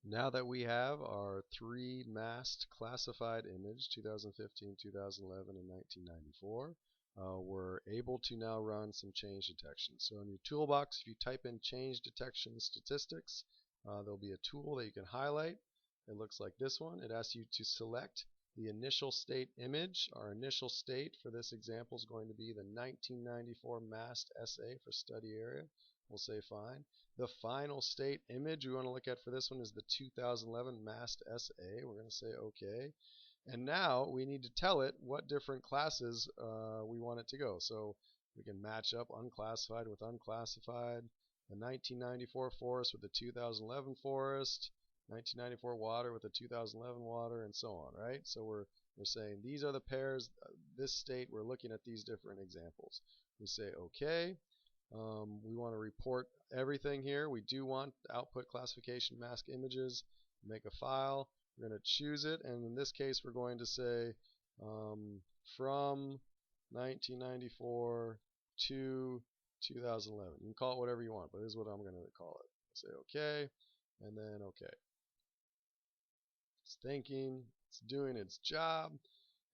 Now that we have our three masked classified image, 2015, 2011, and 1994, we're able to now run some change detection. So in your toolbox, if you type in change detection statistics, there'll be a tool that you can highlight. It looks like this one. It asks you to select the initial state image. Our initial state for this example is going to be the 1994 masked SA for study area. We'll say fine. The final state image we want to look at for this one is the 2011 masked SA. We're going to say OK. And now we need to tell it what different classes we want it to go. So we can match up unclassified with unclassified, the 1994 forest with the 2011 forest, 1994 water with the 2011 water, and so on, right? So we're saying these are the pairs, this state, we're looking at these different examples. We say OK. We want to report everything here. We do want output classification mask images. Make a file. We're going to choose it, and in this case, we're going to say from 1994 to 2011. You can call it whatever you want, but this is what I'm going to call it. Say OK, and then OK. It's thinking. It's doing its job.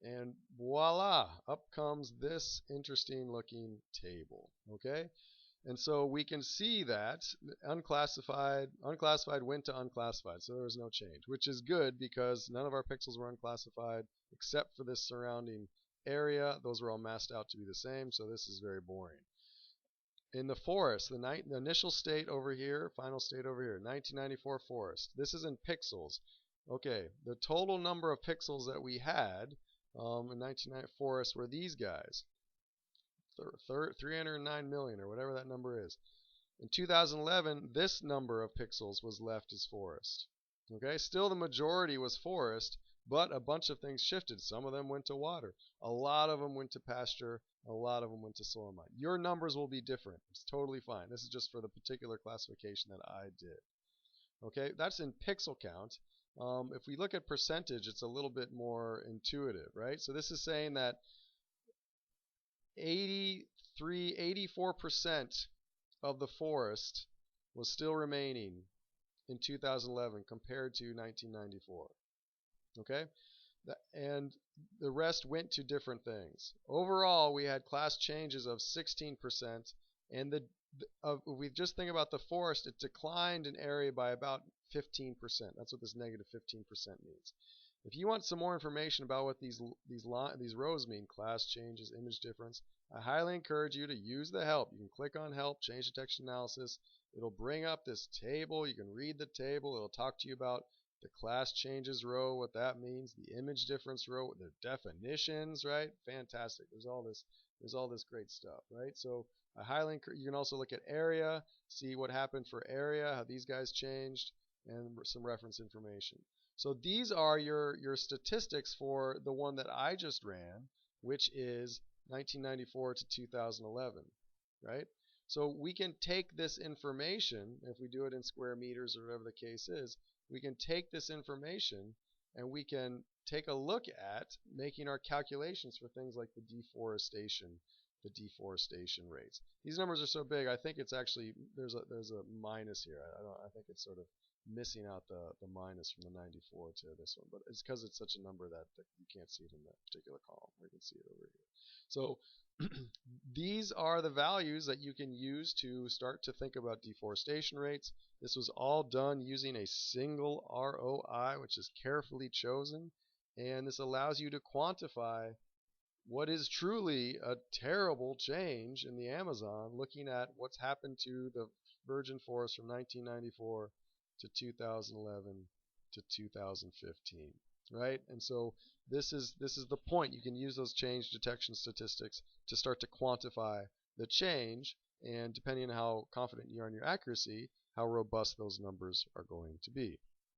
And voila, up comes this interesting looking table. Okay? And so we can see that unclassified went to unclassified, so there was no change, which is good because none of our pixels were unclassified except for this surrounding area. Those were all masked out to be the same, so this is very boring. In the forest, the initial state over here, final state over here, 1994 forest. This is in pixels. Okay, the total number of pixels that we had in 1994 forest were these guys. 309 million or whatever that number is. In 2011, this number of pixels was left as forest. Okay, still the majority was forest, but a bunch of things shifted. Some of them went to water. A lot of them went to pasture. A lot of them went to soil mine. Your numbers will be different. It's totally fine. This is just for the particular classification that I did. Okay, that's in pixel count. If we look at percentage, it's a little bit more intuitive, right? So this is saying that 84% of the forest was still remaining in 2011 compared to 1994. Okay? And the rest went to different things. Overall, we had class changes of 16%, and if we just think about the forest, it declined in area by about 15%. That's what this negative 15% means. If you want some more information about what these rows mean, class changes, image difference, I highly encourage you to use the help. You can click on help, change detection analysis. It'll bring up this table. You can read the table. It'll talk to you about the class changes row, what that means, the image difference row, the definitions, right? Fantastic. There's all this great stuff, right? So I highly encourage. You can also look at area, see what happened for area, how these guys changed, and some reference information. So these are your statistics for the one that I just ran, which is 1994 to 2011, right? So we can take this information, if we do it in square meters or whatever the case is, we can take this information and we can take a look at making our calculations for things like the deforestation rates. These numbers are so big, I think it's actually there's a minus here. I think it's sort of missing out the minus from the 94 to this one, but it's because it's such a number that you can't see it in that particular column. We can see it over here. So these are the values that you can use to start to think about deforestation rates. This was all done using a single ROI, which is carefully chosen, and this allows you to quantify what is truly a terrible change in the Amazon, looking at what's happened to the virgin forest from 1994 to 2011 to 2015, right? And so this is the point. You can use those change detection statistics to start to quantify the change, and depending on how confident you are in your accuracy, how robust those numbers are going to be.